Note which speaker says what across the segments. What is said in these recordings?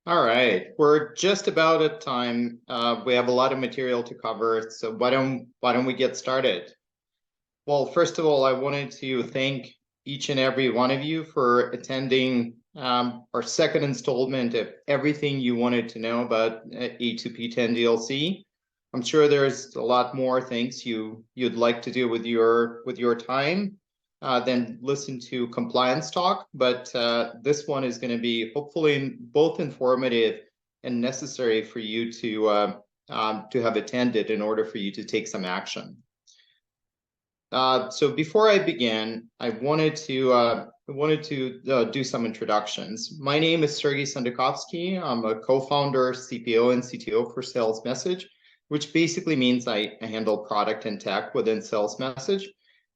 Speaker 1: All right, we're just about at time. We have a lot of material to cover, so why don't we get started? Well, first of all, I wanted to thank each and every one of you for attending our second installment of everything you wanted to know about A2P10 DLC. I'm sure there's a lot more things you'd like to do with your time than listen to compliance talk, but this one is going to be hopefully both informative and necessary for you to have attended in order for you to take some action. So before I begin, I wanted to do some introductions. My name is Sergey Sandakovsky. I'm a co-founder, CPO, and CTO for Sales Message, which basically means I handle product and tech within Sales Message.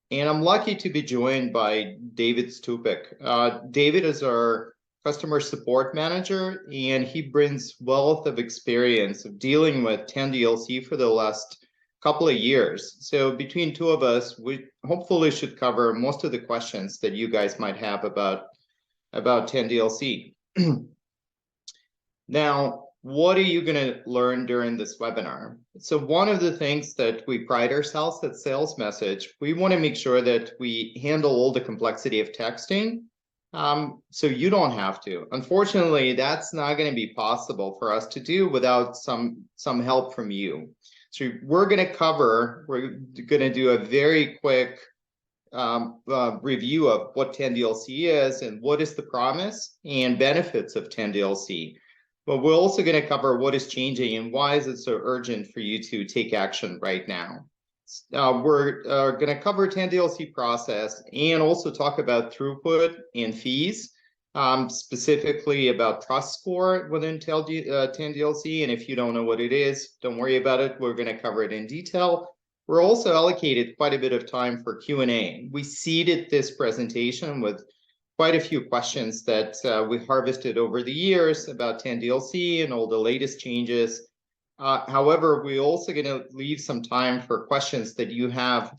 Speaker 1: And I'm lucky to be joined by David Stupik. David is our customer support manager, and he brings wealth of experience of dealing with 10DLC for the last couple of years. So between two of us, we hopefully should cover most of the questions that you guys might have about 10DLC. Now, what are you going to learn during this webinar? So one of the things that we pride ourselves at Sales Message, we want to make sure that we handle all the complexity of texting, so you don't have to. Unfortunately, that's not going to be possible for us to do without some help from you. So we're going to do a very quick review of what 10DLC is and what is the promise and benefits of 10DLC. But we're also going to cover what is changing and why is it so urgent for you to take action right now. We're going to cover 10DLC process and also talk about throughput and fees, specifically about trust score within 10DLC. And if you don't know what it is, don't worry about it. We're going to cover it in detail. We're also allocated quite a bit of time for Q&A. We seeded this presentation with quite a few questions that we harvested over the years about 10DLC and all the latest changes. However, we're also going to leave some time for questions that you have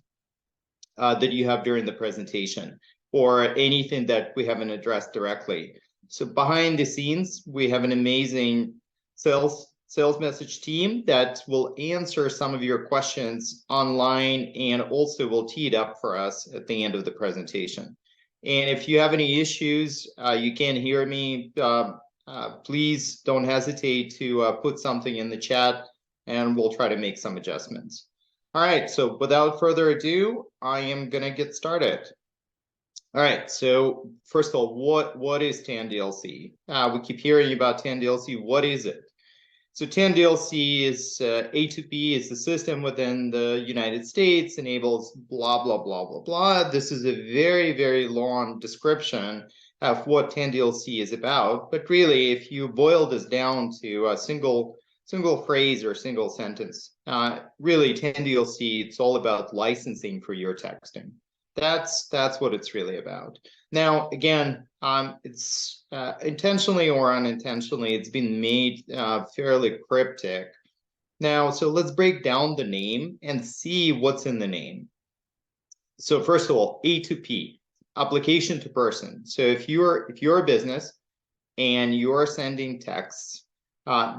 Speaker 1: during the presentation or anything that we haven't addressed directly. So behind the scenes, we have an amazing sales message team that will answer some of your questions online and also will tee it up for us at the end of the presentation. And if you have any issues, you can't hear me, please don't hesitate to put something in the chat and we'll try to make some adjustments. All right, so without further ado, I am gonna get started. All right, so first of all, what is 10DLC? We keep hearing about 10DLC, what is it? So 10DLC is A2P is the system within the United States, enables blah, blah, blah, blah, blah. This is a very, very long description of what 10DLC is about. But really, if you boil this down to a single phrase or single sentence, really 10DLC, it's all about licensing for your texting. That's what it's really about. Now, again, it's intentionally or unintentionally, it's been made fairly cryptic. Now, so let's break down the name and see what's in the name. So first of all, A2P, application to person. So if you're a business and you're sending texts,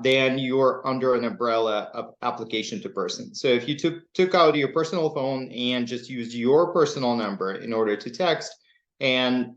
Speaker 1: then you're under an umbrella of application to person. So if you took out your personal phone and just used your personal number in order to text, and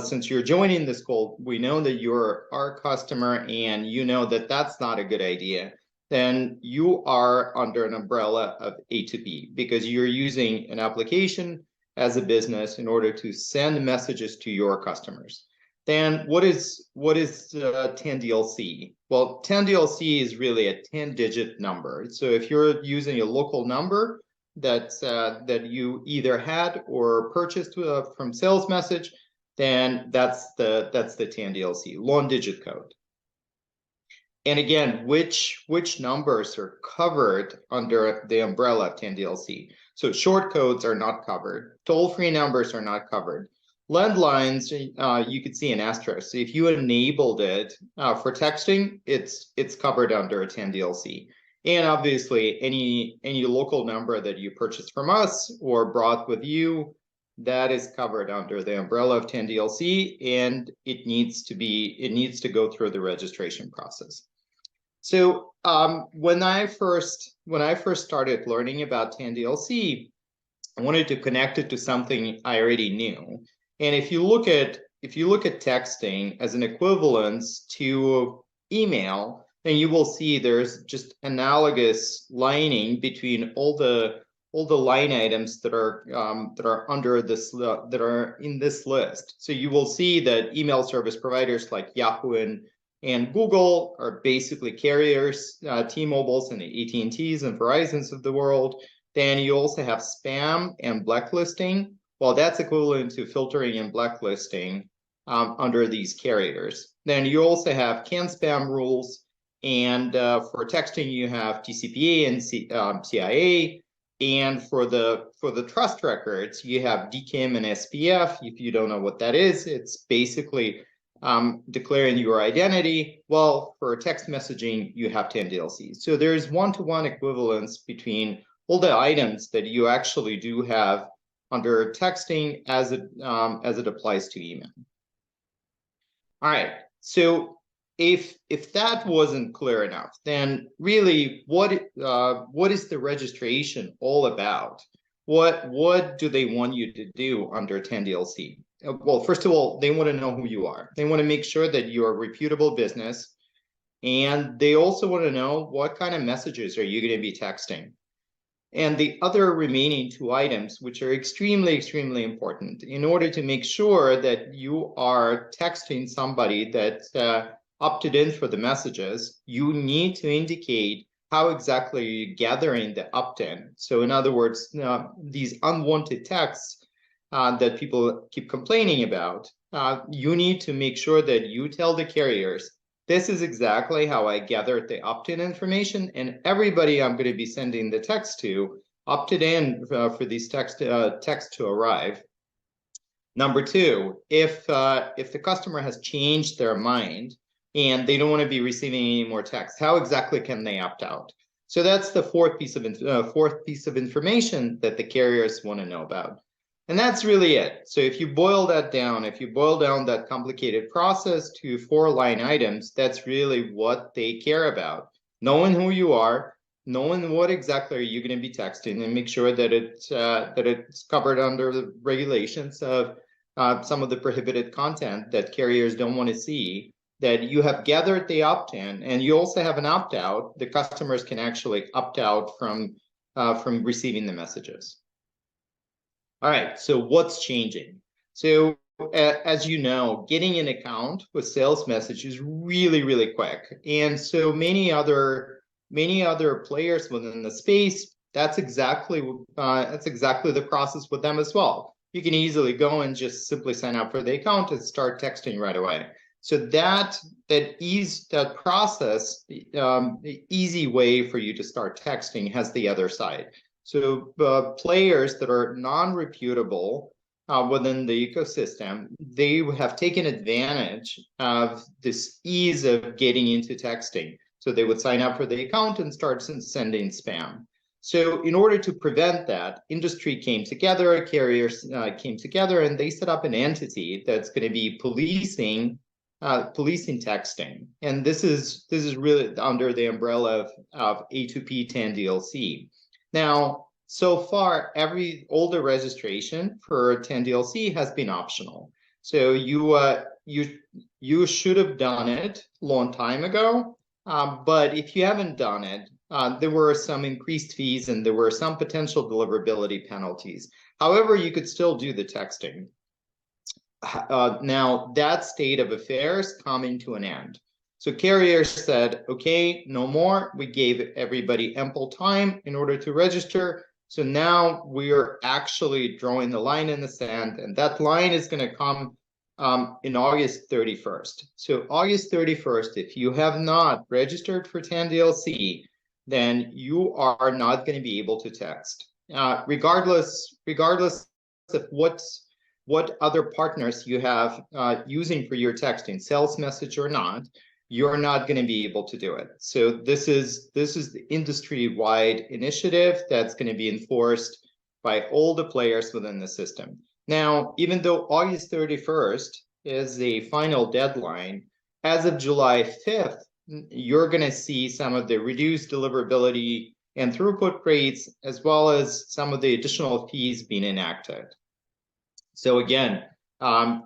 Speaker 1: since you're joining this call, we know that you're our customer and you know that that's not a good idea, then you are under an umbrella of A2P because you're using an application as a business in order to send messages to your customers. Then what is 10DLC? Well, 10DLC is really a 10-digit number. So if you're using a local number that you either had or purchased from Sales Message, then that's the 10DLC, long digit code. And again, which numbers are covered under the umbrella of 10DLC? So short codes are not covered. Toll-free numbers are not covered. Landlines, you could see an asterisk. So if you enabled it for texting, it's covered under a 10DLC. And obviously, any local number that you purchased from us or brought with you, that is covered under the umbrella of 10DLC, and it needs to go through the registration process. So when I first started learning about 10DLC, I wanted to connect it to something I already knew. And if you look at texting as an equivalence to email, then you will see there's just analogous lining between all the line items that are under this that are in this list. So you will see that email service providers like Yahoo and Google are basically carriers, T-Mobiles and the AT&Ts and Verizons of the world. Then you also have spam and blacklisting. Well, that's equivalent to filtering and blacklisting under these carriers. Then you also have CAN-SPAM rules, and for texting you have TCPA and CIA. And for the trust records, you have DKIM and SPF. If you don't know what that is, it's basically declaring your identity. Well, for text messaging, you have 10DLC. So there's one-to-one equivalence between all the items that you actually do have under texting as it applies to email. All right, so if that wasn't clear enough, then really what is the registration all about? What do they want you to do under 10DLC? Well, first of all, they want to know who you are. They want to make sure that you're a reputable business, and they also want to know what kind of messages are you going to be texting. And the other remaining two items, which are extremely, extremely important, in order to make sure that you are texting somebody that's opted in for the messages, you need to indicate how exactly you're gathering the opt-in. So in other words, these unwanted texts that people keep complaining about, you need to make sure that you tell the carriers, this is exactly how I gathered the opt-in information, and everybody I'm going to be sending the text to opted in for these texts to arrive. Number two, if the customer has changed their mind and they don't want to be receiving any more text, how exactly can they opt out? So that's the fourth piece of information that the carriers want to know about. And that's really it. So if you boil that down, if you boil down that complicated process to 4 line items, that's really what they care about. Knowing who you are, knowing what exactly are you going to be texting, and make sure that it's covered under the regulations of some of the prohibited content that carriers don't want to see, that you have gathered the opt-in, and you also have an opt-out. The customers can actually opt out from receiving the messages. All right, so what's changing? So as you know, getting an account with sales message is really, really quick. And so many other players within the space, that's exactly the process with them as well. You can easily go and just simply sign up for the account and start texting right away. So that process, the easy way for you to start texting has the other side. So players that are non-reputable within the ecosystem, they have taken advantage of this ease of getting into texting. So they would sign up for the account and start sending spam. So in order to prevent that, industry came together, carriers came together, and they set up an entity that's going to be policing texting. And this is really under the umbrella of A2P 10DLC. Now, so far, all the registration for 10DLC has been optional. So you should have done it a long time ago, but if you haven't done it, there were some increased fees and there were some potential deliverability penalties. However, you could still do the texting. Now, that state of affairs coming to an end. So carriers said, okay, no more. We gave everybody ample time in order to register. So now we are actually drawing the line in the sand, and that line is going to come in August 31st. So August 31st, if you have not registered for 10DLC, then you are not going to be able to text. Regardless of what other partners you have using for your texting, sales message or not, you're not going to be able to do it. So this is the industry-wide initiative that's going to be enforced by all the players within the system. Now, even though August 31st is the final deadline, as of July 5th, you're going to see some of the reduced deliverability and throughput rates, as well as some of the additional fees being enacted. So again,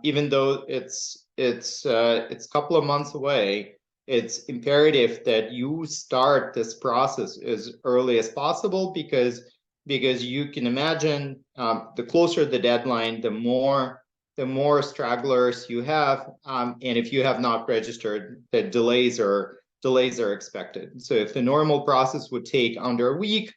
Speaker 1: even though it's a couple of months away, it's imperative that you start this process as early as possible, because you can imagine, the closer the deadline, the more stragglers you have, and if you have not registered, the delays are expected. So if the normal process would take under a week,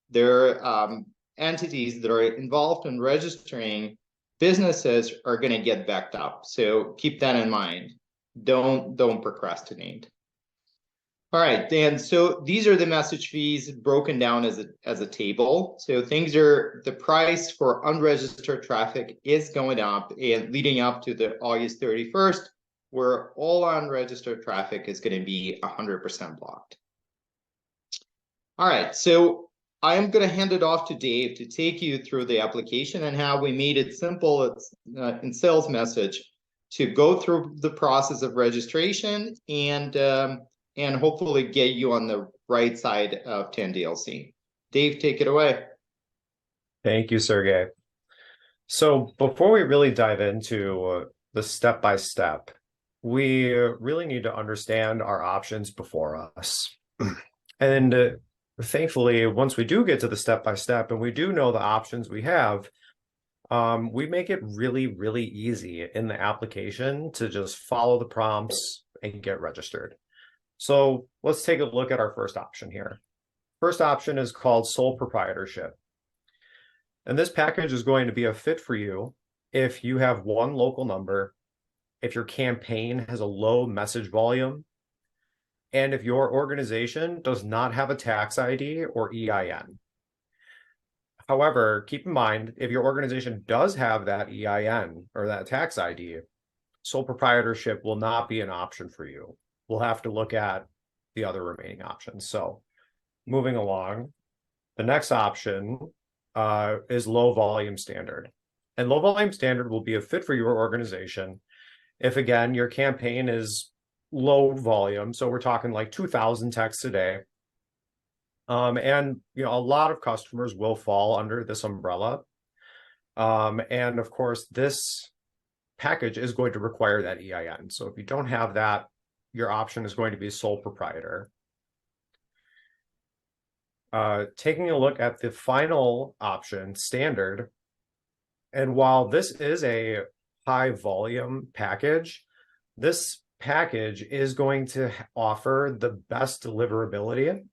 Speaker 1: there are entities that are involved in registering businesses are going to get backed up. So keep that in mind. Don't procrastinate. All right, Dan. So these are the message fees broken down as a table. So the price for unregistered traffic is going up, and leading up to the August 31st, where all unregistered traffic is going to be 100% blocked. All right, so I am going to hand it off to Dave to take you through the application and how we made it simple in sales message to go through the process of registration and hopefully get you on the right side of 10DLC. Dave, take it away.
Speaker 2: Thank you, Sergey. So before we really dive into the step-by-step, we really need to understand our options before us. And thankfully, once we do get to the step-by-step and we do know the options we have, we make it really, really easy in the application to just follow the prompts and get registered. So let's take a look at our first option here. First option is called sole proprietorship. And this package is going to be a fit for you if you have one local number, if your campaign has a low message volume, and if your organization does not have a tax ID or EIN. However, keep in mind, if your organization does have that EIN or that tax ID, sole proprietorship will not be an option for you. We'll have to look at the other remaining options. So moving along, the next option is low volume standard. And low volume standard will be a fit for your organization if, again, your campaign is low volume. So we're talking like 2,000 texts a day. And a lot of customers will fall under this umbrella. And of course, this package is going to require that EIN. So if you don't have that, your option is going to be sole proprietor. Taking a look at the final option, standard, and while this is a high volume package, this package is going to offer the best deliverability.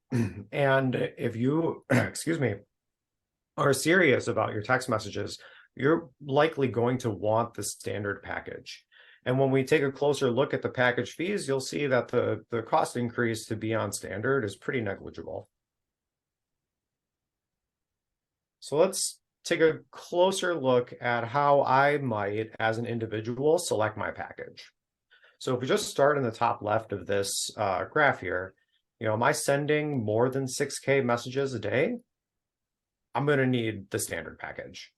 Speaker 2: And if you, excuse me, are serious about your text messages, you're likely going to want the standard package. And when we take a closer look at the package fees, you'll see that the cost increase to be on standard is pretty negligible. So let's take a closer look at how I might, as an individual, select my package. So if we just start in the top left of this graph here, am I sending more than 6K messages a day? I'm going to need the standard package.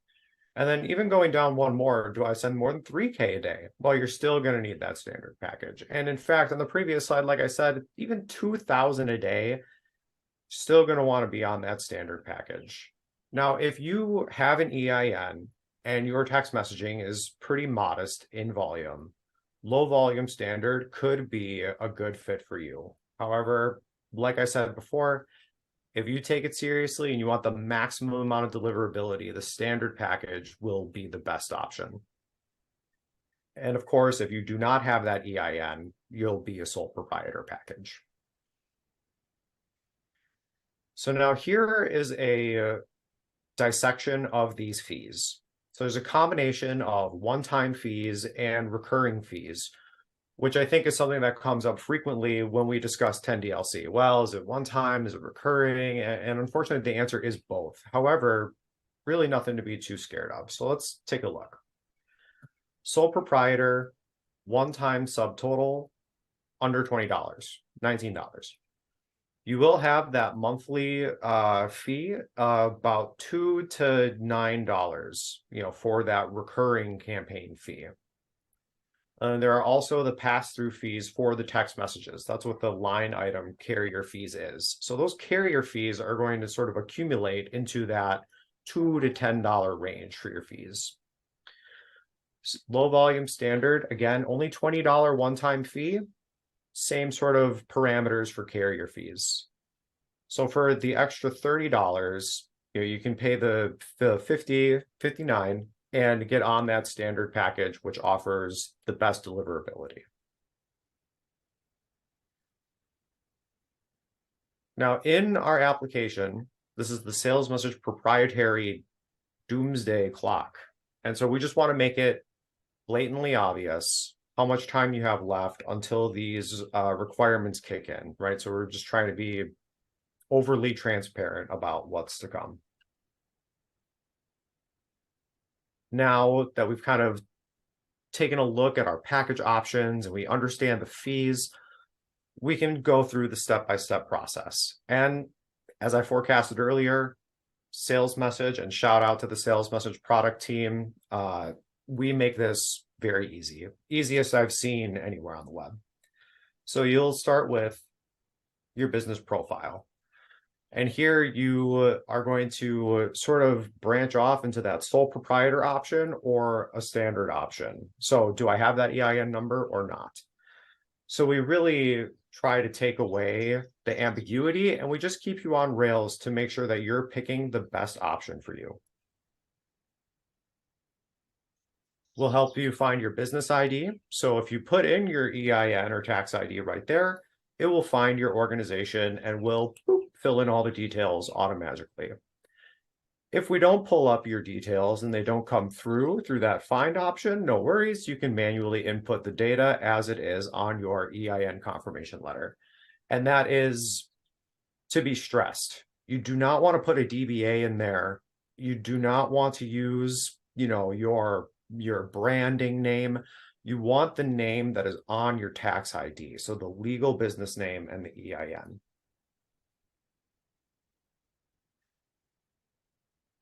Speaker 2: And then even going down one more, do I send more than 3K a day? Well, you're still going to need that standard package. And in fact, on the previous slide, like I said, even 2,000 a day, still going to want to be on that standard package. Now, if you have an EIN and your text messaging is pretty modest in volume, low volume standard could be a good fit for you. However, like I said before, if you take it seriously and you want the maximum amount of deliverability, the standard package will be the best option. And of course, if you do not have that EIN, you'll be a sole proprietor package. So now here is a dissection of these fees. So there's a combination of one-time fees and recurring fees, which I think is something that comes up frequently when we discuss 10DLC. Well, is it one time? Is it recurring? And unfortunately, the answer is both. However, really nothing to be too scared of. So let's take a look. Sole proprietor, one-time subtotal, under $20, $19. You will have that monthly fee, about $2 to $9, for that recurring campaign fee. There are also the pass-through fees for the text messages. That's what the line item carrier fees is. So those carrier fees are going to sort of accumulate into that $2 to $10 range for your fees. Low volume standard, again, only $20 one-time fee. Same sort of parameters for carrier fees. So for the extra $30, you can pay the 50, 59 and get on that standard package, which offers the best deliverability. Now, in our application, this is the sales message proprietary doomsday clock. And so we just want to make it blatantly obvious how much time you have left until these requirements kick in, right? So we're just trying to be overly transparent about what's to come. Now that we've kind of taken a look at our package options and we understand the fees, we can go through the step-by-step process. And as I forecasted earlier, sales message, and shout out to the sales message product team, we make this very easy, easiest I've seen anywhere on the web. So you'll start with your business profile. And here you are going to sort of branch off into that sole proprietor option or a standard option. So do I have that EIN number or not? So we really try to take away the ambiguity, and we just keep you on rails to make sure that you're picking the best option for you. We'll help you find your business ID. So if you put in your EIN or tax ID right there, it will find your organization and will fill in all the details automatically. If we don't pull up your details and they don't come through that find option, no worries. You can manually input the data as it is on your EIN confirmation letter. And that is to be stressed. You do not want to put a DBA in there. You do not want to use, your branding name. You want the name that is on your tax ID. So the legal business name and the EIN.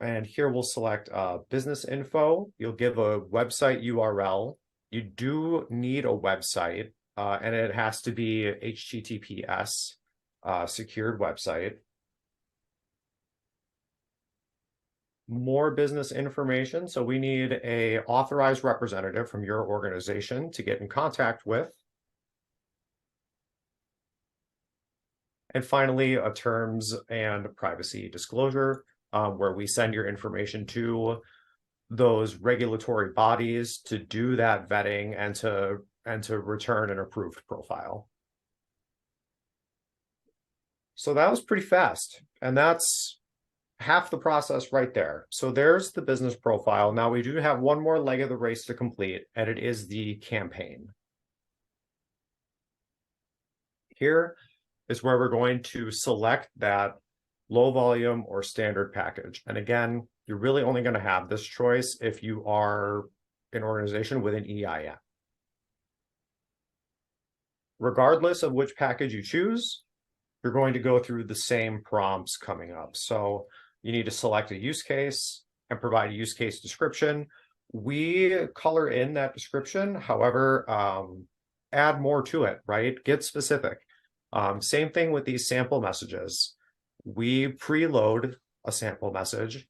Speaker 2: And here we'll select business info. You'll give a website URL. You do need a website, and it has to be HTTPS secured website. More business information. So we need a authorized representative from your organization to get in contact with. And finally, a terms and privacy disclosure, where we send your information to those regulatory bodies to do that vetting and to return an approved profile. So that was pretty fast, and that's half the process right there. So there's the business profile. Now we do have one more leg of the race to complete, and it is the campaign. Here is where we're going to select that low volume or standard package. And again, you're really only going to have this choice if you are an organization with an EIN. Regardless of which package you choose, you're going to go through the same prompts coming up. So you need to select a use case and provide a use case description. We color in that description, however, add more to it, right? Get specific. Same thing with these sample messages. We preload a sample message,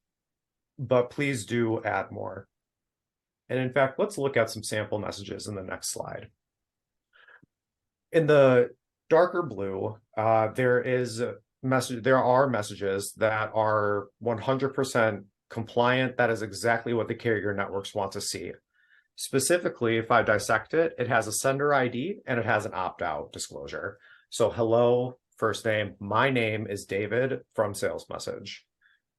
Speaker 2: but please do add more. And in fact, let's look at some sample messages in the next slide. In the darker blue, there are messages that are 100% compliant. That is exactly what the carrier networks want to see. Specifically, if I dissect it, it has a sender ID and it has an opt-out disclosure. So hello, first name, my name is David from sales message.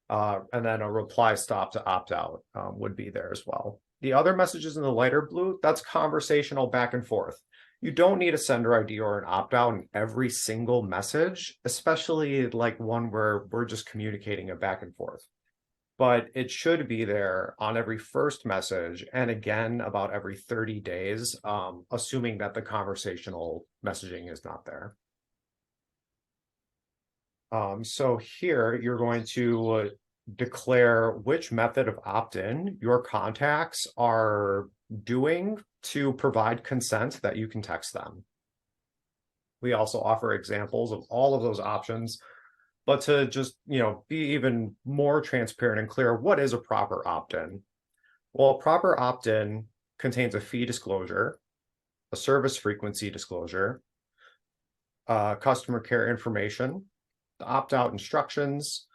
Speaker 2: And then a reply stop to opt-out would be there as well. The other messages in the lighter blue, that's conversational back and forth. You don't need a sender ID or an opt-out in every single message, especially like one where we're just communicating a back and forth. But it should be there on every first message and again about every 30 days, assuming that the conversational messaging is not there. So here you're going to declare which method of opt-in your contacts are doing to provide consent that you can text them. We also offer examples of all of those options, but to just, be even more transparent and clear, what is a proper opt-in? Well, a proper opt-in contains a fee disclosure, a service frequency disclosure, customer care information, the opt-out instructions,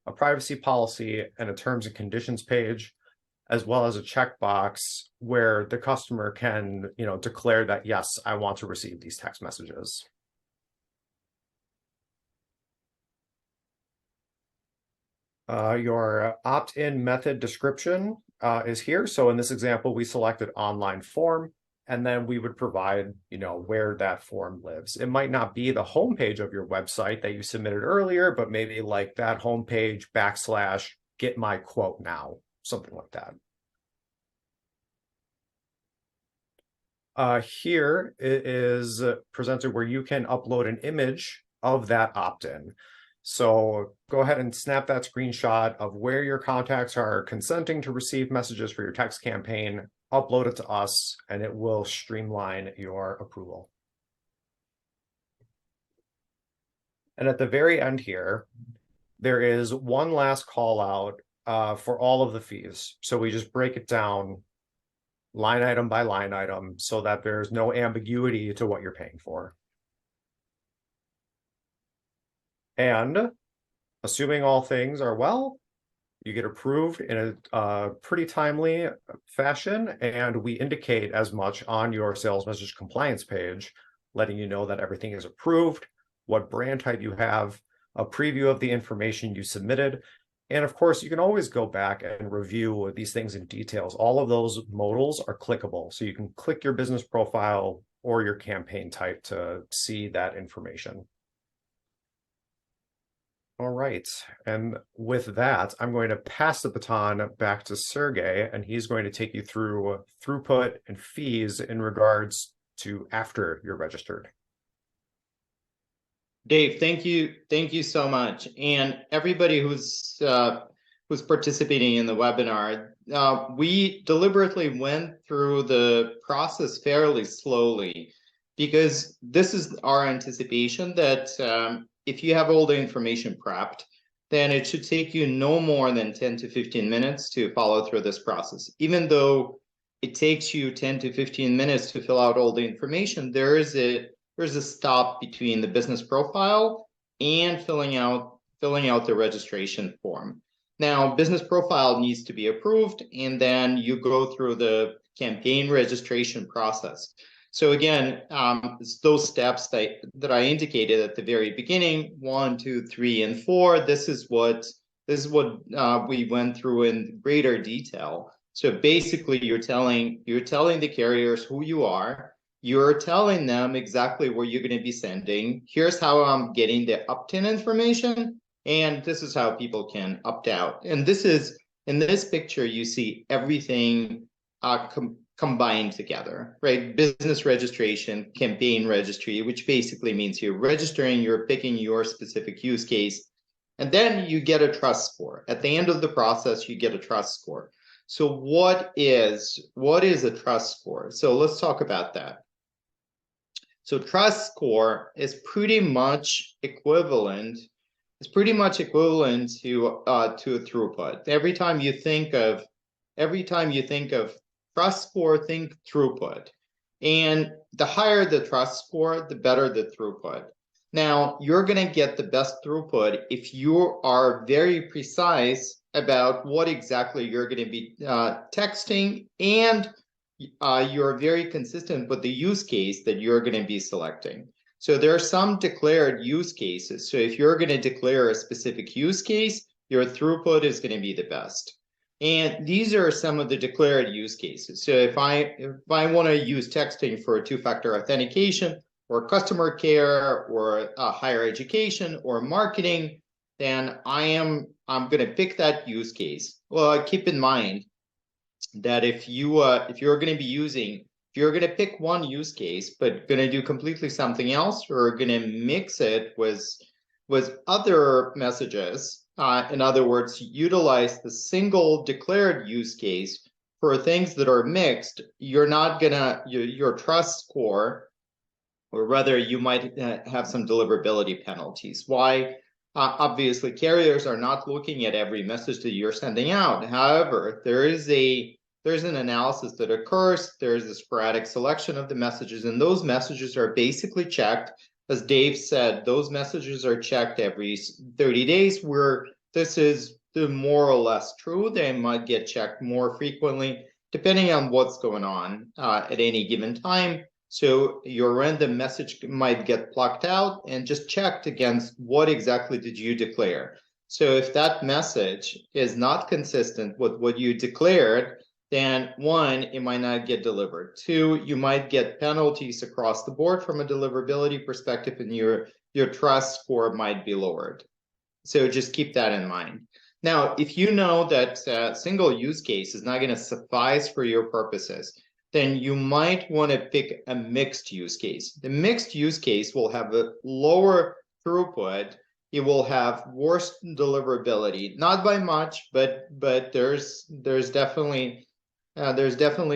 Speaker 2: a privacy policy, and a terms and conditions page, as well as a checkbox where the customer can, declare that, yes, I want to receive these text messages. Your opt-in method description is here. So in this example, we selected online form, and then we would provide, where that form lives. It might not be the homepage of your website that you submitted earlier, but maybe like that homepage / get my quote now, something like that. Here it is presented where you can upload an image of that opt-in. So go ahead and snap that screenshot of where your contacts are consenting to receive messages for your text campaign, upload it to us, and it will streamline your approval. And at the very end here, there is one last call out for all of the fees. So we just break it down line item by line item so that there's no ambiguity to what you're paying for. And assuming all things are well, you get approved in a pretty timely fashion, and we indicate as much on your sales message compliance page, letting you know that everything is approved, what brand type you have, a preview of the information you submitted, and of course, you can always go back and review these things in details. All of those modals are clickable, so you can click your business profile or your campaign type to see that information. All right, and with that, I'm going to pass the baton back to Sergey, and he's going to take you through throughput and fees in regards to after you're registered.
Speaker 1: Dave, thank you so much, and everybody who's participating in the webinar. We deliberately went through the process fairly slowly because this is our anticipation that if you have all the information prepped, then it should take you no more than 10 to 15 minutes to follow through this process. Even though it takes you 10 to 15 minutes to fill out all the information, there's a stop between the business profile and filling out the registration form. Now, business profile needs to be approved, and then you go through the campaign registration process. So again, it's those steps that I indicated at the very beginning, 1, 2, 3, and 4. This is what we went through in greater detail. So basically, you're telling the carriers who you are. You're telling them exactly where you're going to be sending. Here's how I'm getting the opt-in information, and this is how people can opt out. And this is, in this picture, you see everything combined together, right? Business registration, campaign registry, which basically means you're registering, you're picking your specific use case, and then you get a trust score. At the end of the process, you get a trust score. So what is a trust score? So let's talk about that. So trust score is pretty much equivalent. It's pretty much equivalent to a throughput. Every time you think of trust score, think throughput. And the higher the trust score, the better the throughput. Now, you're going to get the best throughput if you are very precise about what exactly you're going to be texting, and you're very consistent with the use case that you're going to be selecting. So there are some declared use cases. So if you're going to declare a specific use case, your throughput is going to be the best. And these are some of the declared use cases. So if I want to use texting for two-factor authentication, or customer care, or higher education, or marketing, then I'm going to pick that use case. Well, keep in mind that if you're going to pick one use case, but going to do completely something else, or going to mix it with with other messages, in other words, utilize the single declared use case for things that are mixed, you're not gonna, your trust score, or rather you might have some deliverability penalties. Why? Obviously, carriers are not looking at every message that you're sending out. However, there's an analysis that occurs, there's a sporadic selection of the messages, and those messages are basically checked. As Dave said, those messages are checked every 30 days, where this is more or less true. They might get checked more frequently, depending on what's going on at any given time. So your random message might get plucked out and just checked against what exactly did you declare. So if that message is not consistent with what you declared, then one, it might not get delivered. Two, you might get penalties across the board from a deliverability perspective, and your trust score might be lowered. So just keep that in mind. Now, if you know that single use case is not going to suffice for your purposes, then you might want to pick a mixed use case. The mixed use case will have a lower throughput. It will have worse deliverability, not by much, but there's definitely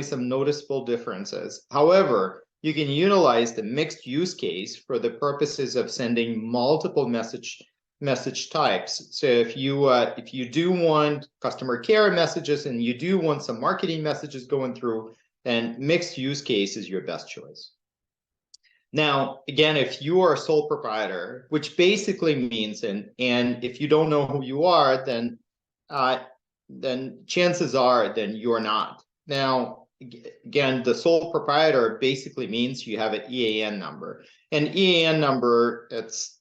Speaker 1: some noticeable differences. However, you can utilize the mixed use case for the purposes of sending multiple message types. So if you do want customer care messages and you do want some marketing messages going through, then mixed use case is your best choice. Now, again, if you are a sole proprietor, which basically means, and if you don't know who you are, then chances are then you're not. Now, again, the sole proprietor basically means you have an EAN number. An EAN number that's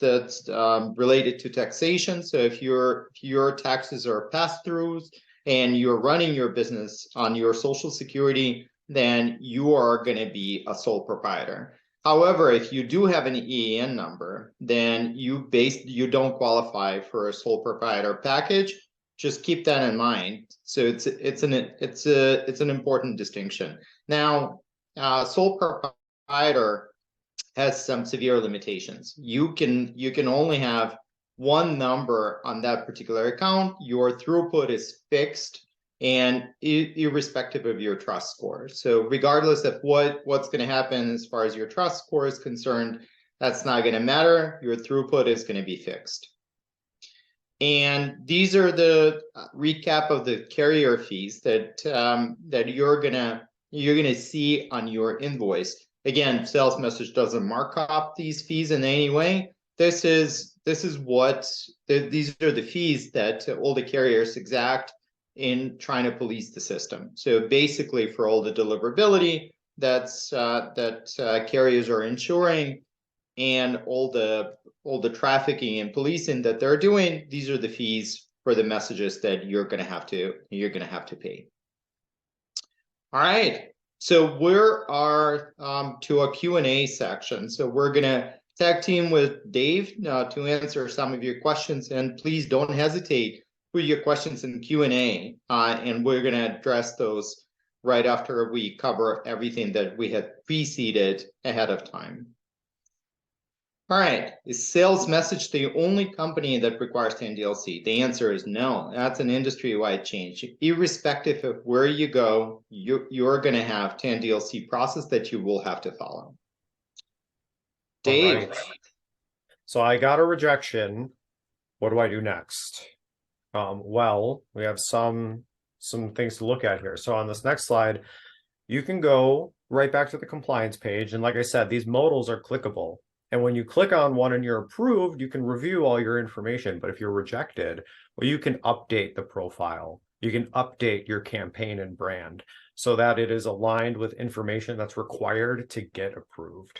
Speaker 1: related to taxation. So if your taxes are pass-throughs and you're running your business on your Social Security, then you are going to be a sole proprietor. However, if you do have an EAN number, then you don't qualify for a sole proprietor package. Just keep that in mind. So it's an important distinction. Now, sole proprietor has some severe limitations. You can only have one number on that particular account. Your throughput is fixed, and irrespective of your trust score. So regardless of what's going to happen as far as your trust score is concerned, that's not going to matter. Your throughput is going to be fixed. And these are the recap of the carrier fees that you're gonna see on your invoice. Again, sales message doesn't mark up these fees in any way. These are the fees that all the carriers exact in trying to police the system. So basically, for all the deliverability that carriers are ensuring, and all the trafficking and policing that they're doing, these are the fees for the messages that you're gonna have to pay. All right, so we are to a Q&A section. So we're gonna tag team with Dave to answer some of your questions, and please don't hesitate with your questions in Q&A, and we're gonna address those right after we cover everything that we had preceded ahead of time. All right, is Sales Message the only company that requires 10DLC? The answer is no. That's an industry-wide change. Irrespective of where you go, you're going to have 10DLC process that you will have to follow. Dave.
Speaker 2: Right. So I got a rejection. What do I do next? Well, we have some things to look at here. So on this next slide, you can go right back to the compliance page. And like I said, these modals are clickable. And when you click on one and you're approved, you can review all your information. But if you're rejected, well, you can update the profile. You can update your campaign and brand so that it is aligned with information that's required to get approved.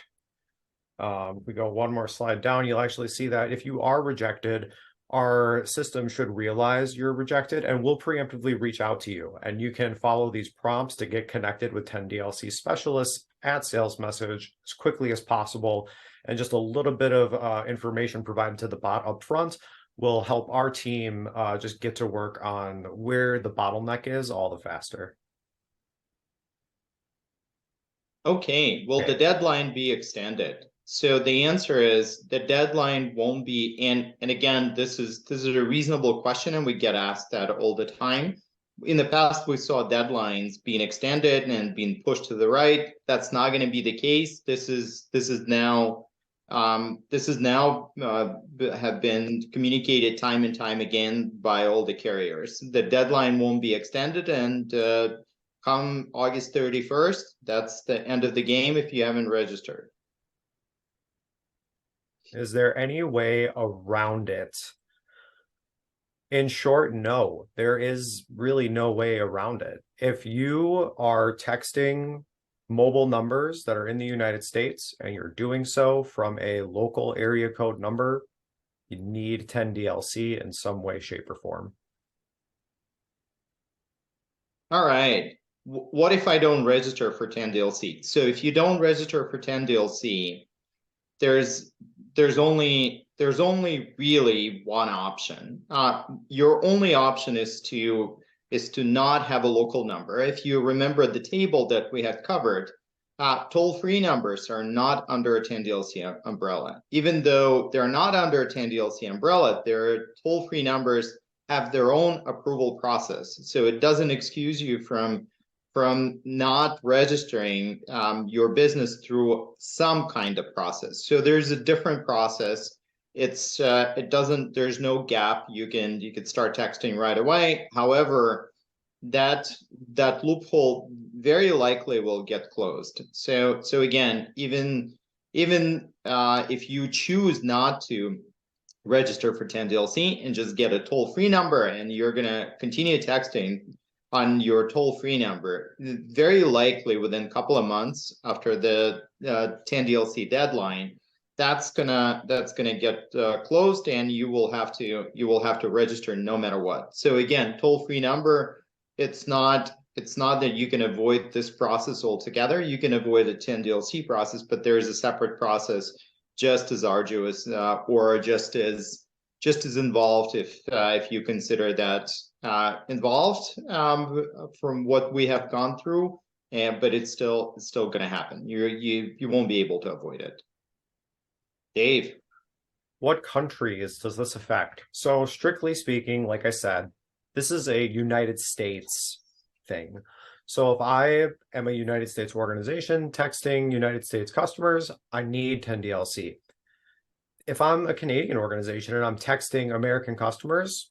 Speaker 2: We go one more slide down. You'll actually see that if you are rejected, our system should realize you're rejected and will preemptively reach out to you. And you can follow these prompts to get connected with 10DLC specialists at Sales Message as quickly as possible. And just a little bit of information provided to the bot up front will help our team just get to work on where the bottleneck is all the faster.
Speaker 1: Okay, will the deadline be extended? So the answer is the deadline won't be, and again, this is a reasonable question, and we get asked that all the time. In the past, we saw deadlines being extended and being pushed to the right. That's not going to be the case. This is now have been communicated time and time again by all the carriers. The deadline won't be extended, and come August 31st, that's the end of the game if you haven't registered.
Speaker 2: Is there any way around it? In short, no, there is really no way around it. If you are texting mobile numbers that are in the United States and you're doing so from a local area code number, you need 10DLC in some way, shape, or form.
Speaker 1: All right. What if I don't register for 10DLC? So if you don't register for 10DLC, there's only really one option. Your only option is to not have a local number. If you remember the table that we had covered, toll-free numbers are not under a 10DLC umbrella. Even though they're not under a 10DLC umbrella, their toll-free numbers have their own approval process. So it doesn't excuse you from not registering your business through some kind of process. So there's a different process. There's no gap. You could start texting right away. However, that loophole very likely will get closed. So again, even if you choose not to register for 10DLC and just get a toll-free number, and you're gonna continue texting on your toll-free number, very likely within a couple of months after the 10DLC deadline, that's gonna get closed, and you will have to register no matter what. So again, toll-free number, it's not that you can avoid this process altogether. You can avoid the 10DLC process, but there is a separate process just as arduous or just as involved if you consider that involved from what we have gone through, but it's still going to happen. You won't be able to avoid it. Dave,
Speaker 2: what countries does this affect? So strictly speaking, like I said, this is a United States thing. So if I am a United States organization texting United States customers, I need 10DLC. If I'm a Canadian organization and I'm texting American customers,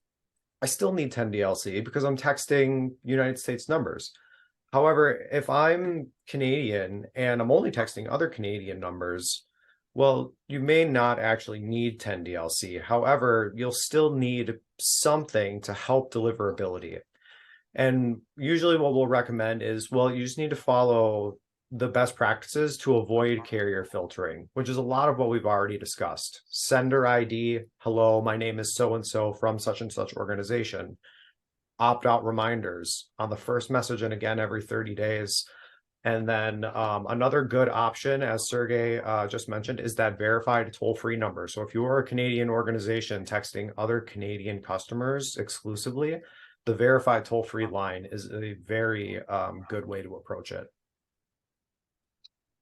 Speaker 2: I still need 10DLC because I'm texting United States numbers. However, if I'm Canadian and I'm only texting other Canadian numbers, well, you may not actually need 10DLC. However, you'll still need something to help deliverability. And usually what we'll recommend is, well, you just need to follow the best practices to avoid carrier filtering, which is a lot of what we've already discussed. Sender ID, hello, my name is so-and-so from such and such organization. Opt-out reminders on the first message and again every 30 days. And then another good option, as Sergey just mentioned, is that verified toll-free number. So if you are a Canadian organization texting other Canadian customers exclusively, the verified toll-free line is a very good way to approach it.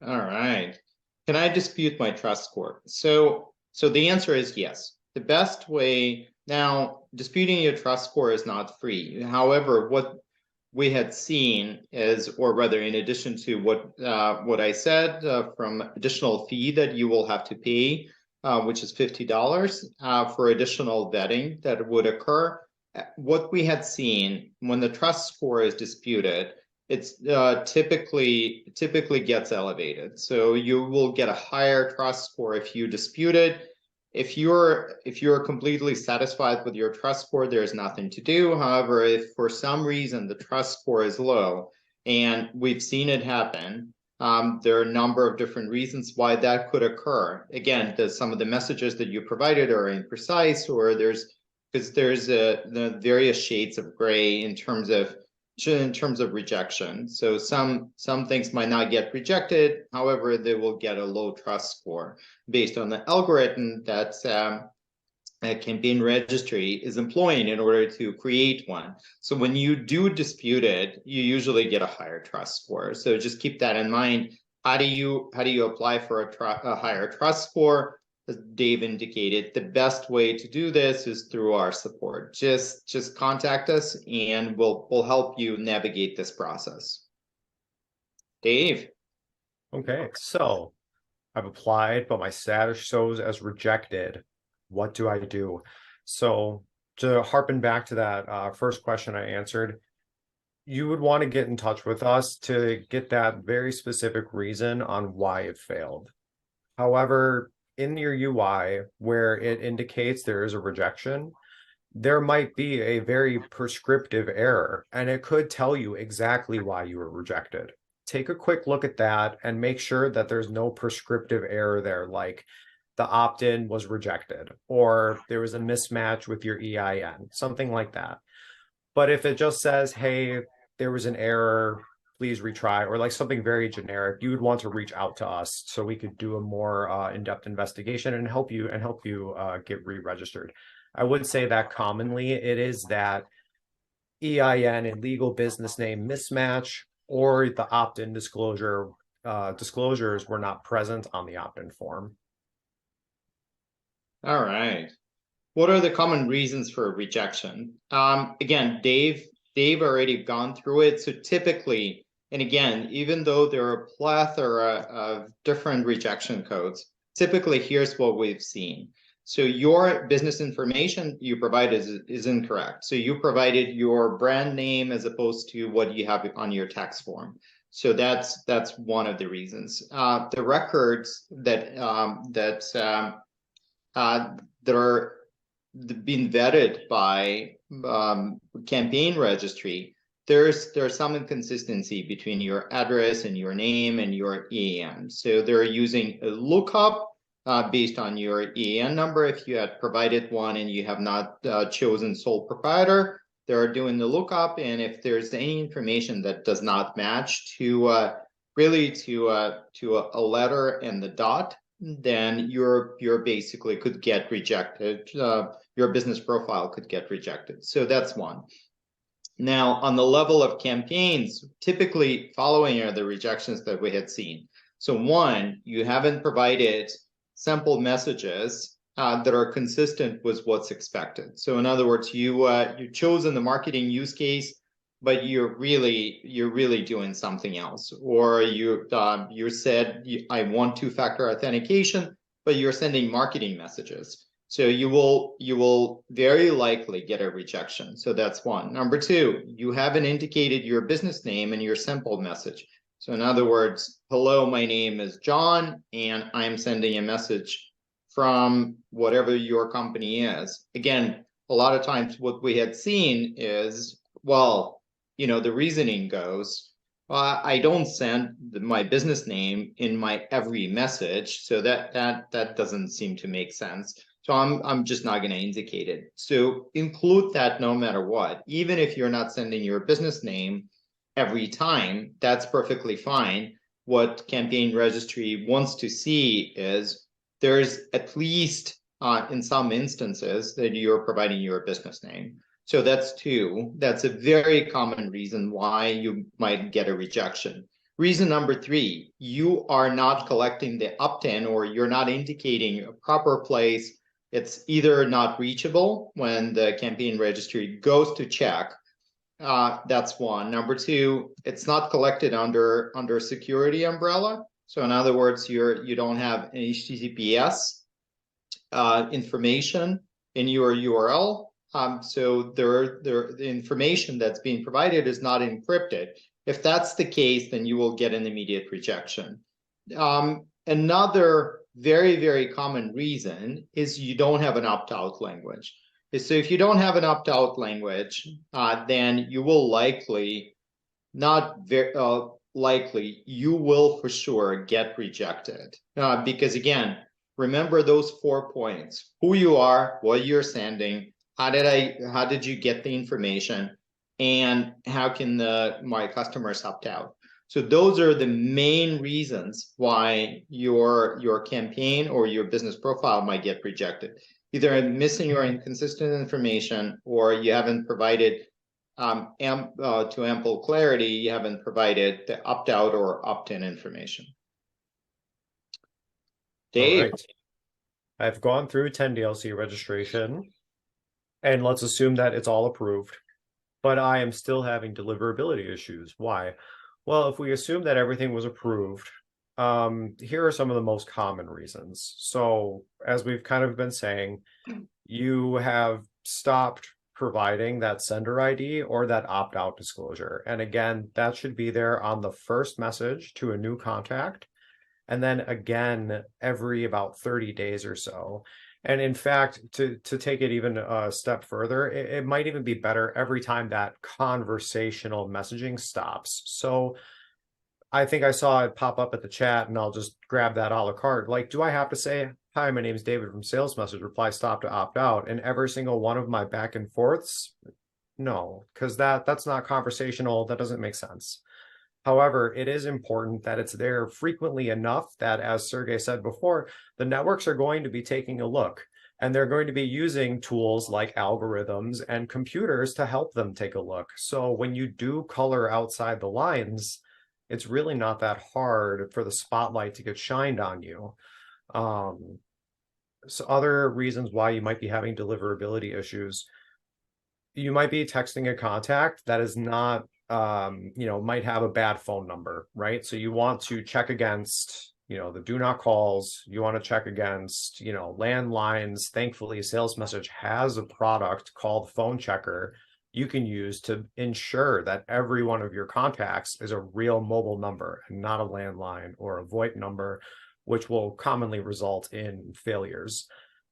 Speaker 1: All right. Can I dispute my trust score? So the answer is yes. The best way, now disputing your trust score is not free. However, what we had seen is, or rather in addition to what I said, from additional fee that you will have to pay, which is $50 for additional vetting that would occur. What we had seen when the trust score is disputed, it's typically gets elevated. So you will get a higher trust score if you dispute it. If you're completely satisfied with your trust score, there's nothing to do. However, if for some reason the trust score is low, and we've seen it happen, there are a number of different reasons why that could occur. Again, some of the messages that you provided are imprecise, or there's the various shades of gray in terms of rejection. So some things might not get rejected. However, they will get a low trust score based on the algorithm that a campaign registry is employing in order to create one. So when you do dispute it, you usually get a higher trust score. So just keep that in mind. How do you apply for a higher trust score? As Dave indicated, the best way to do this is through our support. Just contact us and we'll help you navigate this process. Dave.
Speaker 2: Okay, so I've applied, but my status shows as rejected. What do I do? So to harpen back to that first question I answered, you would want to get in touch with us to get that very specific reason on why it failed. However, in your UI, where it indicates there is a rejection, there might be a very prescriptive error, and it could tell you exactly why you were rejected. Take a quick look at that and make sure that there's no prescriptive error there, like the opt-in was rejected, or there was a mismatch with your EIN, something like that. But if it just says, hey, there was an error, please retry, or like something very generic, you would want to reach out to us so we could do a more in-depth investigation and help you get re-registered. I would say that commonly it is that EIN and legal business name mismatch, or the opt-in disclosures were not present on the opt-in form.
Speaker 1: All right. What are the common reasons for rejection? Again, Dave already gone through it. So typically, and again, even though there are a plethora of different rejection codes, typically here's what we've seen. So your business information you provided is incorrect. So you provided your brand name as opposed to what you have on your tax form. So that's one of the reasons. The records that are being vetted by campaign registry, there's some inconsistency between your address and your name and your EIN. So they're using a lookup based on your EIN number. If you had provided one and you have not chosen sole proprietor, they're doing the lookup. And if there's any information that does not match to really to a letter and the dot, then you're basically could get rejected. Your business profile could get rejected. So that's one. Now, on the level of campaigns, typically following are the rejections that we had seen. So one, you haven't provided sample messages that are consistent with what's expected. So in other words, you've chosen the marketing use case, but you're really doing something else. Or you said, I want two-factor authentication, but you're sending marketing messages. So you will very likely get a rejection. So that's one. Number two, you haven't indicated your business name in your sample message. So in other words, hello, my name is John, and I'm sending a message from whatever your company is. Again, a lot of times what we had seen is, well, you know, the reasoning goes, I don't send my business name in my every message, so that doesn't seem to make sense. So I'm just not going to indicate it. So include that no matter what, even if you're not sending your business name every time, that's perfectly fine. What campaign registry wants to see is there's at least in some instances that you're providing your business name. So that's two. That's a very common reason why you might get a rejection. Reason number three, you are not collecting the opt-in, or you're not indicating a proper place. It's either not reachable when the campaign registry goes to check. That's one. Number two, it's not collected under security umbrella. So in other words, you don't have an HTTPS information in your URL. So the information that's being provided is not encrypted. If that's the case, then you will get an immediate rejection. Another very, very common reason is you don't have an opt-out language. So if you don't have an opt-out language, then you will likely, not very likely, you will for sure get rejected. Because again, remember those 4 points: who you are, what you're sending, how did you get the information, and how can my customers opt out? So those are the main reasons why your campaign or your business profile might get rejected. Either missing or inconsistent information, or you haven't provided to ample clarity, you haven't provided the opt-out or opt-in information.
Speaker 2: All
Speaker 1: Dave.
Speaker 2: right. I've gone through 10DLC registration, and let's assume that it's all approved, but I am still having deliverability issues. Why? Well, if we assume that everything was approved, here are some of the most common reasons. So, as we've kind of been saying, you have stopped providing that sender ID or that opt-out disclosure. And again, that should be there on the first message to a new contact, and then again every about 30 days or so. And in fact, to take it even a step further, it might even be better every time that conversational messaging stops. So I think I saw it pop up at the chat, and I'll just grab that a la carte. Like, do I have to say, hi, my name is David from Sales Message, reply stop to opt out, in every single one of my back and forths? No, because that's not conversational. That doesn't make sense. However, it is important that it's there frequently enough that, as Sergey said before, the networks are going to be taking a look, and they're going to be using tools like algorithms and computers to help them take a look. So when you do color outside the lines, it's really not that hard for the spotlight to get shined on you. So other reasons why you might be having deliverability issues: you might be texting a contact that is not, might have a bad phone number, right? So you want to check against, the do not calls. You want to check against, landlines. Thankfully, Sales Message has a product called Phone Checker you can use to ensure that every one of your contacts is a real mobile number and not a landline or a VoIP number, which will commonly result in failures.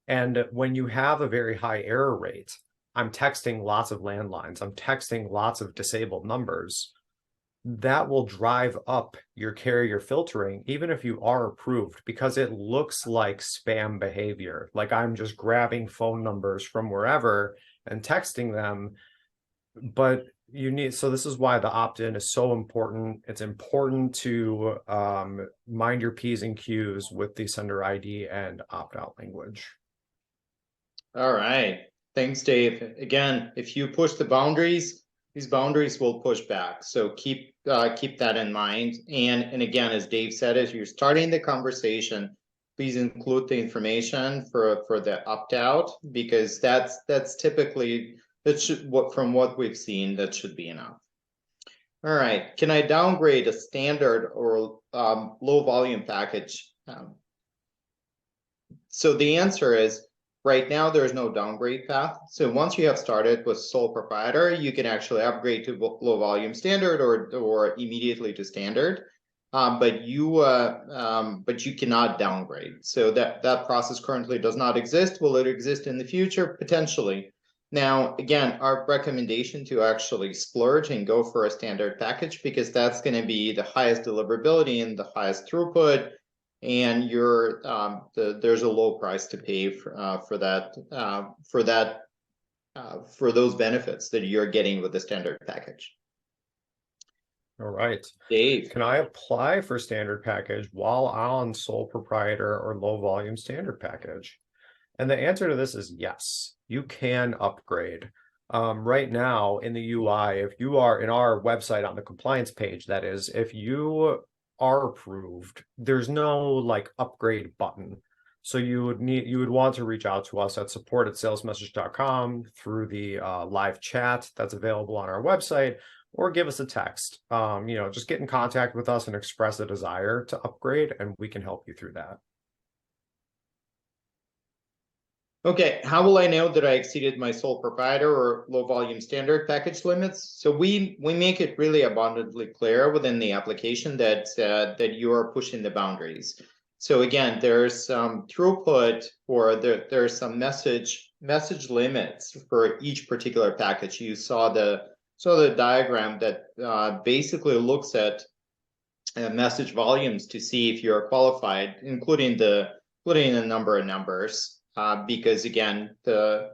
Speaker 2: And when you have a very high error rate, I'm texting lots of landlines, I'm texting lots of disabled numbers, that will drive up your carrier filtering, even if you are approved, because it looks like spam behavior. Like I'm just grabbing phone numbers from wherever and texting them. But so this is why the opt-in is so important. It's important to mind your P's and Q's with the sender ID and opt-out language.
Speaker 1: All right. Thanks, Dave. Again, if you push the boundaries, these boundaries will push back. So keep that in mind. And again, as Dave said, as you're starting the conversation, please include the information for the opt-out, because that's typically, from what we've seen, that should be enough. All right. Can I downgrade a standard or low volume package? So the answer is, right now, there's no downgrade path. So once you have started with sole proprietor, you can actually upgrade to low volume standard or immediately to standard. But you cannot downgrade. So that process currently does not exist. Will it exist in the future? Potentially. Now, again, our recommendation to actually splurge and go for a standard package, because that's going to be the highest deliverability and the highest throughput, and there's a low price to pay for those benefits that you're getting with the standard package.
Speaker 2: All right.
Speaker 1: Dave,
Speaker 2: can I apply for standard package while on sole proprietor or low volume standard package? And the answer to this is yes, you can upgrade. Right now in the UI, if you are in our website on the compliance page, that is, if you are approved, there's no like upgrade button. So you would want to reach out to us at support@salesmessage.com through the live chat that's available on our website, or give us a text. Just get in contact with us and express a desire to upgrade, and we can help you through that.
Speaker 1: Okay, how will I know that I exceeded my sole proprietor or low volume standard package limits? So we make it really abundantly clear within the application that you are pushing the boundaries. So again, there's some throughput, or there's some message limits for each particular package. You saw the diagram that basically looks at message volumes to see if you're qualified, including the number of numbers. Because again, the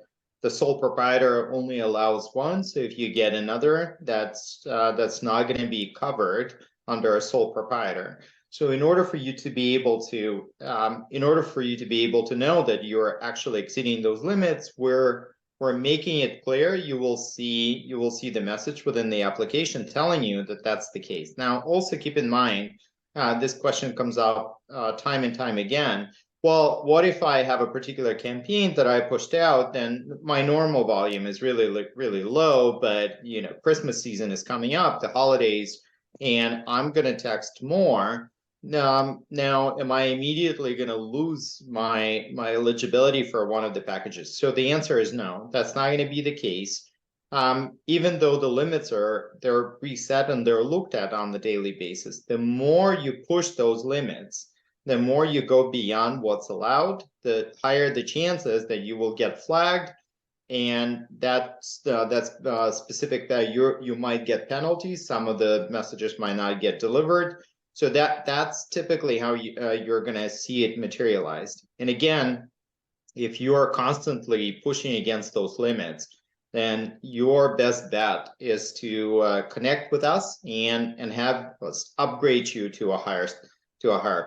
Speaker 1: sole proprietor only allows one. So if you get another, that's not going to be covered under a sole proprietor. So in order for you to be able to know that you're actually exceeding those limits, we're making it clear. You will see the message within the application telling you that that's the case. Now, also keep in mind, this question comes up time and time again. Well, what if I have a particular campaign that I pushed out, then my normal volume is really low, but Christmas season is coming up, the holidays, and I'm gonna text more. Now am I immediately gonna lose my eligibility for one of the packages? So the answer is no, that's not gonna be the case. Even though the limits they're reset and they're looked at on the daily basis, the more you push those limits, the more you go beyond what's allowed, the higher the chances that you will get flagged, and that's specific that you might get penalties. Some of the messages might not get delivered. So that's typically how you're going to see it materialized. And again, if you are constantly pushing against those limits, then your best bet is to connect with us and have us upgrade you to a higher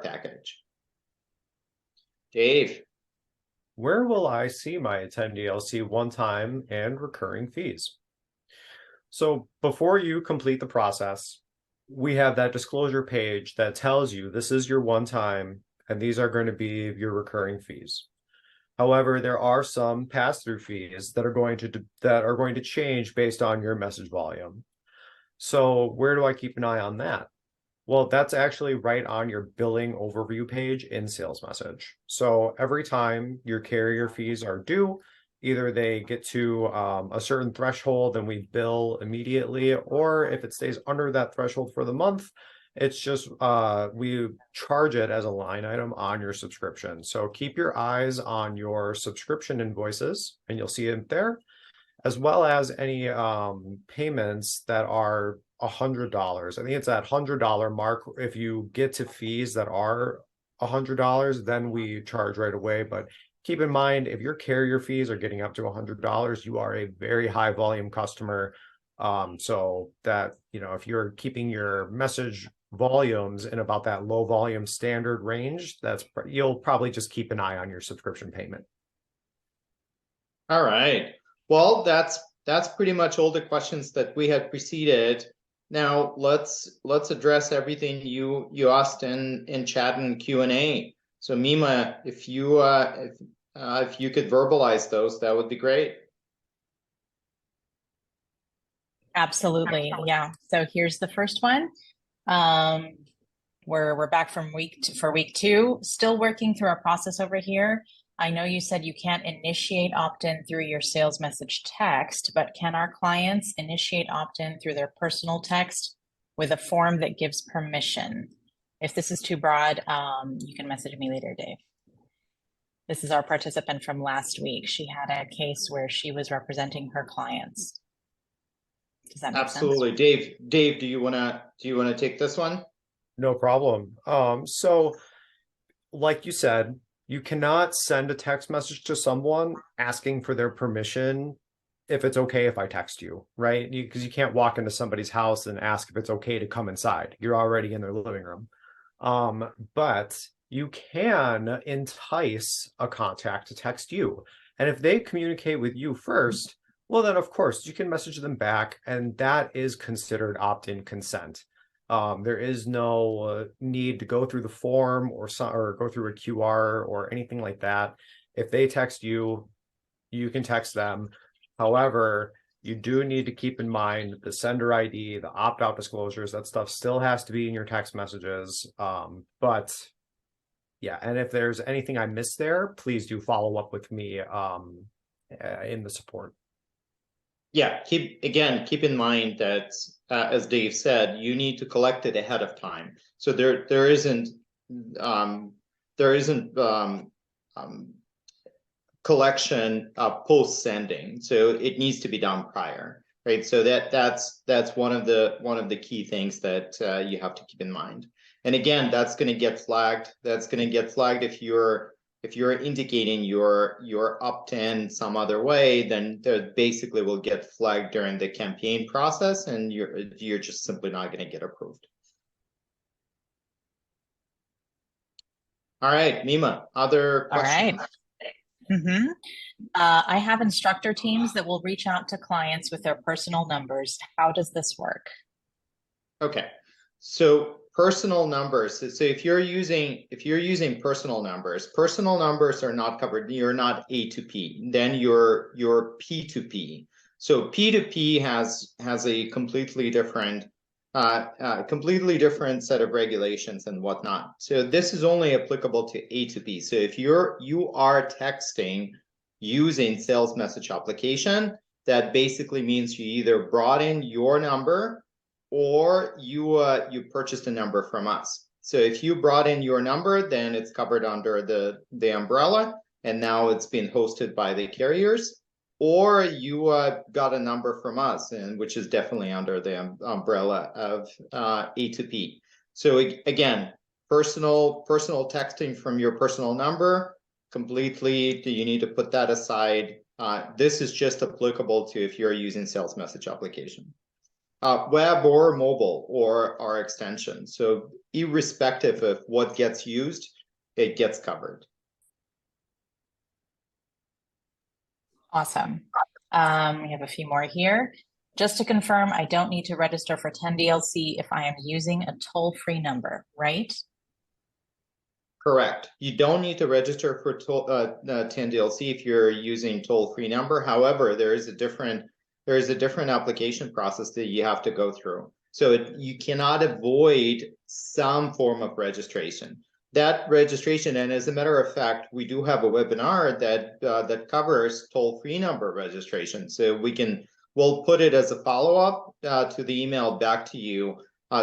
Speaker 1: package. Dave.
Speaker 2: Where will I see my 10 DLC one-time and recurring fees? So before you complete the process, we have that disclosure page that tells you this is your one-time and these are going to be your recurring fees. However, there are some pass-through fees that are going to change based on your message volume. So where do I keep an eye on that? Well, that's actually right on your billing overview page in Sales Message. So every time your carrier fees are due, either they get to a certain threshold and we bill immediately, or if it stays under that threshold for the month, it's just we charge it as a line item on your subscription. So keep your eyes on your subscription invoices and you'll see it there, as well as any payments that are $100. I think it's that $100 mark. If you get to fees that are $100, then we charge right away. But keep in mind, if your carrier fees are getting up to $100, you are a very high volume customer. So that, if you're keeping your message volumes in about that low volume standard range, you'll probably just keep an eye on your subscription payment.
Speaker 1: All right. Well, that's pretty much all the questions that we had preceded. Now let's address everything you asked in chat and Q&A. So Mima, if you could verbalize those, that would be great.
Speaker 3: Absolutely. Yeah. So here's the first one. We're back from for week 2, still working through our process over here. I know you said you can't initiate opt-in through your sales message text, but can our clients initiate opt-in through their personal text with a form that gives permission? If this is too broad, you can message me later, Dave. This is our participant from last week. She had a case where she was representing her clients. Does that make
Speaker 1: Absolutely.
Speaker 3: sense?
Speaker 1: Dave, do you wanna take this one?
Speaker 2: No problem. So like you said, you cannot send a text message to someone asking for their permission if it's okay if I text you, right? Because you can't walk into somebody's house and ask if it's okay to come inside. You're already in their living room. But you can entice a contact to text you. And if they communicate with you first, well, then of course you can message them back, and that is considered opt-in consent. There is no need to go through the form or go through a QR or anything like that. If they text you, you can text them. However, you do need to keep in mind the sender ID, the opt-out disclosures, that stuff still has to be in your text messages. But yeah, and if there's anything I missed there, please do follow up with me in the support.
Speaker 1: Yeah, keep in mind that as Dave said, you need to collect it ahead of time. So there isn't collection post sending. So it needs to be done prior, right? So that's one of the key things that you have to keep in mind. And again, that's going to get flagged. That's going to get flagged if you're indicating your opt-in some other way, then that basically will get flagged during the campaign process, and you're just simply not going to get approved. All right, Mima, other questions?
Speaker 3: All right. I have instructor teams that will reach out to clients with their personal numbers. How does this work?
Speaker 1: Okay, so personal numbers. So if you're using personal numbers are not covered. You're not A to P. Then you're P to P. So P to P has a completely different set of regulations and whatnot. So this is only applicable to A to P. So if you are texting using sales message application, that basically means you either brought in your number or you purchased a number from us. So if you brought in your number, then it's covered under the umbrella, and now it's been hosted by the carriers. Or you got a number from us, and which is definitely under the umbrella of A to P. So again, personal texting from your personal number, completely, you need to put that aside. This is just applicable to if you're using sales message application. Web or mobile or our extension. So irrespective of what gets used, it gets covered.
Speaker 3: Awesome. We have a few more here. Just to confirm, I don't need to register for 10DLC if I am using a toll-free number, right?
Speaker 1: Correct. You don't need to register for 10DLC if you're using toll-free number. However, there is a different application process that you have to go through. So you cannot avoid some form of registration. That registration, and as a matter of fact, we do have a webinar that covers toll-free number registration. So we'll put it as a follow-up to the email back to you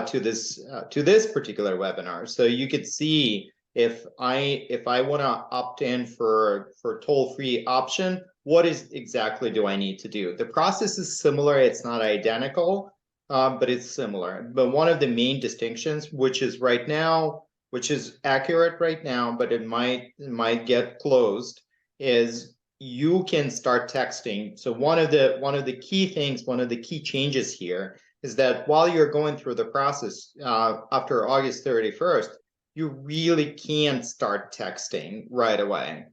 Speaker 1: to this particular webinar. So you could see if I want to opt in for toll-free option, what exactly do I need to do? The process is similar. It's not identical, but it's similar. But one of the main distinctions, which is accurate right now, but it might get closed, is you can start texting. So one of the key changes here is that while you're going through the process after August 31st, you really can't start texting right away.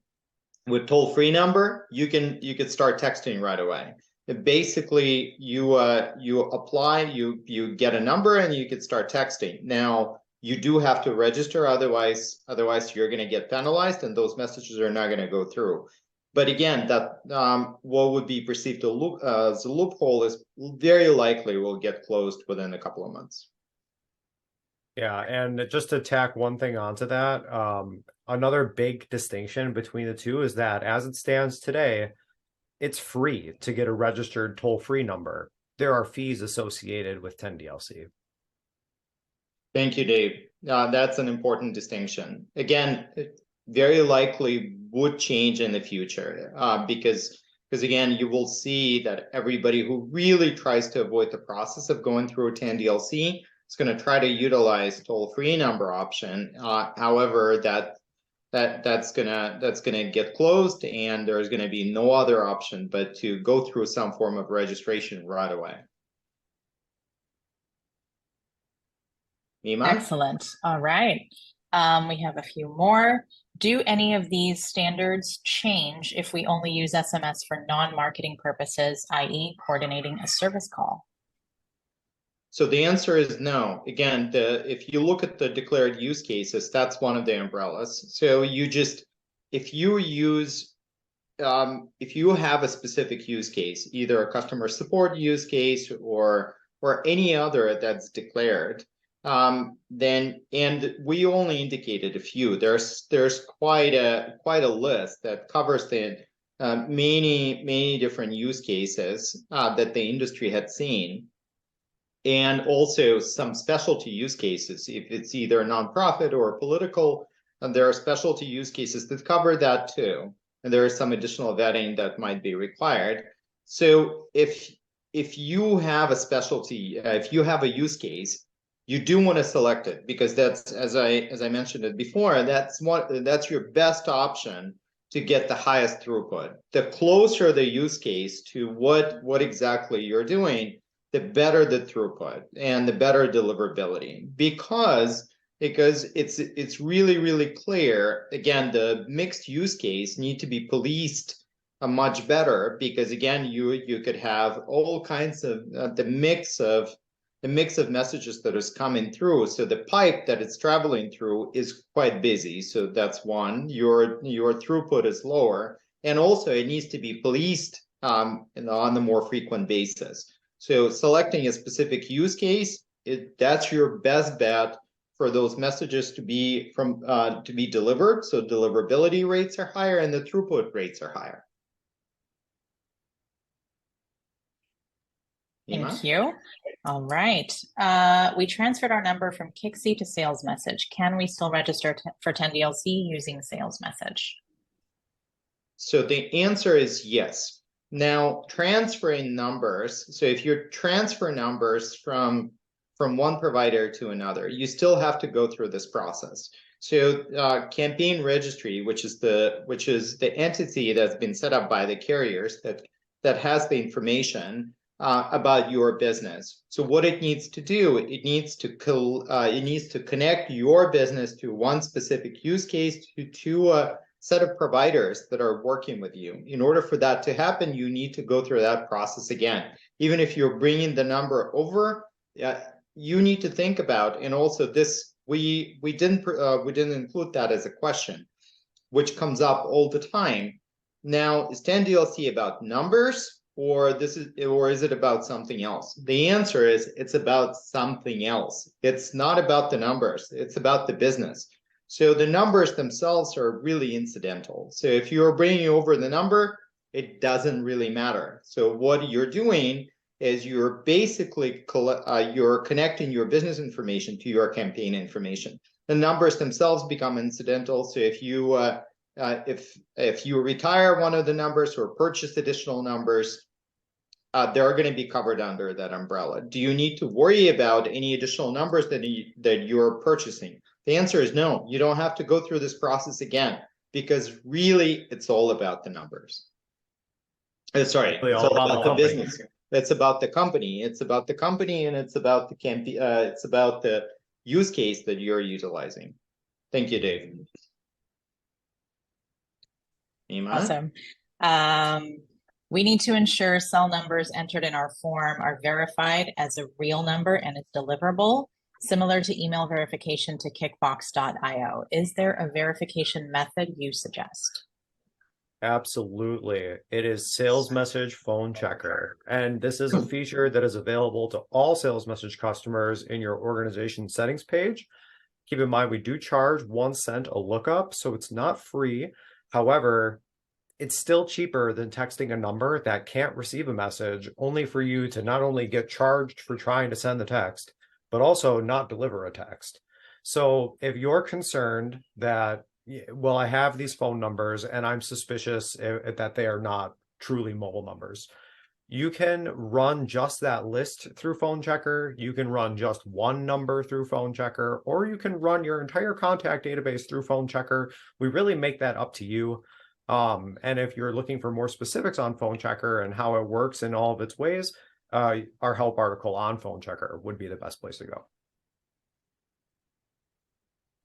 Speaker 1: With toll-free number, you could start texting right away. Basically, you apply, you get a number, and you could start texting. Now, you do have to register, otherwise you're going to get penalized, and those messages are not going to go through. But again, that what would be perceived as a loophole is very likely will get closed within a couple of months.
Speaker 2: Yeah, and just to tack one thing onto that, another big distinction between the two is that as it stands today, it's free to get a registered toll-free number. There are fees associated with 10DLC.
Speaker 1: Thank you, Dave. That's an important distinction. Again, it very likely would change in the future because again, you will see that everybody who really tries to avoid the process of going through a 10DLC is going to try to utilize toll-free number option. However, that's gonna get closed, and there's gonna be no other option but to go through some form of registration right away. Nima?
Speaker 3: Excellent. All right. We have a few more. Do any of these standards change if we only use SMS for non-marketing purposes, i.e. coordinating a service call?
Speaker 1: So the answer is no. Again, if you look at the declared use cases, that's one of the umbrellas. So if you have a specific use case, either a customer support use case or any other that's declared, then, and we only indicated a few. There's quite a list that covers the many different use cases that the industry had seen. And also some specialty use cases, if it's either a nonprofit or political, and there are specialty use cases that cover that too. And there is some additional vetting that might be required. So if you have a specialty, if you have a use case, you do want to select it, because that's, as I mentioned it before, that's your best option to get the highest throughput. The closer the use case to what exactly you're doing, the better the throughput and the better deliverability, because it's really clear. Again, the mixed use case need to be policed much better, because again, you could have all kinds of the mix of the mix of messages that is coming through. So the pipe that it's traveling through is quite busy. So that's one. Your throughput is lower, and also it needs to be policed on a more frequent basis. So selecting a specific use case, that's your best bet for those messages to be delivered. So deliverability rates are higher and the throughput rates are higher.
Speaker 3: Thank you. All right. We transferred our number from Kixie to sales message. Can we still register for 10DLC using sales message?
Speaker 1: So the answer is yes. Now, transferring numbers, so if you transfer numbers from one provider to another, you still have to go through this process. So campaign registry, which is the entity that's been set up by the carriers that has the information about your business. So what it needs to do, it needs to connect your business to one specific use case to a set of providers that are working with you. In order for that to happen, you need to go through that process again. Even if you're bringing the number over, you need to think about, and also this we didn't include that as a question, which comes up all the time. Now, is 10DLC about numbers? Or is it about something else? The answer is it's about something else. It's not about the numbers, it's about the business. So the numbers themselves are really incidental. So if you're bringing over the number, it doesn't really matter. So what you're doing is you're basically you're connecting your business information to your campaign information. The numbers themselves become incidental. So if you retire one of the numbers or purchase additional numbers, they're going to be covered under that umbrella. Do you need to worry about any additional numbers that you're purchasing? The answer is no. You don't have to go through this process again, because really it's all about the numbers. Sorry, it's all about the business. It's about the company. It's about the company, and it's about the it's about the use case that you're utilizing. Thank you, Dave.
Speaker 3: Iman? Awesome. We need to ensure cell numbers entered in our form are verified as a real number and is deliverable, similar to email verification to kickbox.io. Is there a verification method you suggest?
Speaker 2: Absolutely. It is sales message phone checker. And this is a feature that is available to all sales message customers in your organization settings page. Keep in mind, we do charge 1 cent a lookup, so it's not free. However, it's still cheaper than texting a number that can't receive a message, only for you to not only get charged for trying to send the text, but also not deliver a text. So if you're concerned that, well, I have these phone numbers and I'm suspicious that they are not truly mobile numbers, you can run just that list through Phone Checker. You can run just one number through Phone Checker, or you can run your entire contact database through Phone Checker. We really make that up to you. And if you're looking for more specifics on Phone Checker and how it works in all of its ways, our help article on Phone Checker would be the best place to go.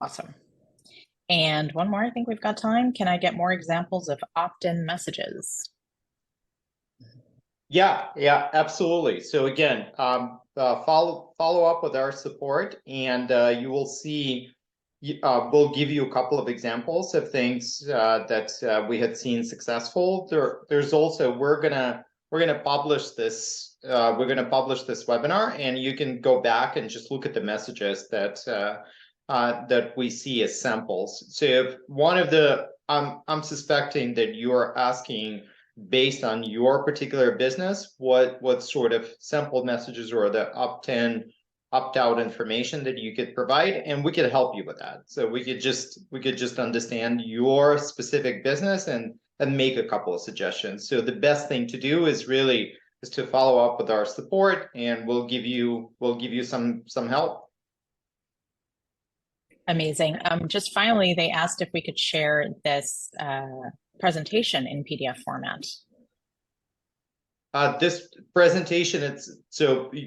Speaker 3: Awesome. And one more, I think we've got time. Can I get more examples of opt-in messages?
Speaker 1: Yeah, absolutely. So again, follow up with our support, and you will see. We'll give you a couple of examples of things that we had seen successful. There's also we're gonna publish this. We're gonna publish this webinar, and you can go back and just look at the messages that we see as samples. So if one of the I'm suspecting that you're asking, based on your particular business, what sort of sample messages or the opt-in, opt-out information that you could provide, and we could help you with that. So we could just understand your specific business and make a couple of suggestions. So the best thing to do is to follow up with our support, and we'll give you some help.
Speaker 3: Amazing. Just finally, they asked if we could share this presentation in PDF format.
Speaker 1: This presentation,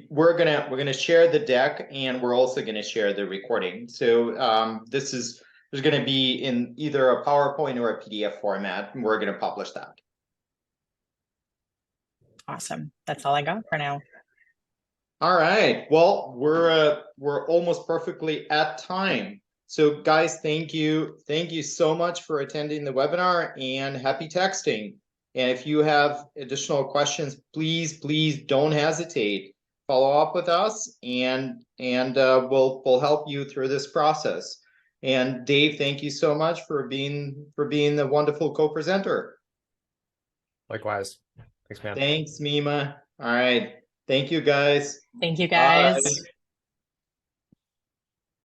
Speaker 1: we're gonna share the deck, and we're also gonna share the recording. So there's gonna be in either a PowerPoint or a PDF format, and we're gonna publish that.
Speaker 3: Awesome. That's all I got for now.
Speaker 1: All right. Well, we're almost perfectly at time. So guys, thank you. Thank you so much for attending the webinar and happy texting. And if you have additional questions, please don't hesitate. Follow up with us and we'll help you through this process. And Dave, thank you so much for being the wonderful co-presenter.
Speaker 2: Likewise. Thanks, man.
Speaker 1: Thanks, Mima. All right. Thank you, guys.
Speaker 3: Thank you, guys.
Speaker 1: Bye.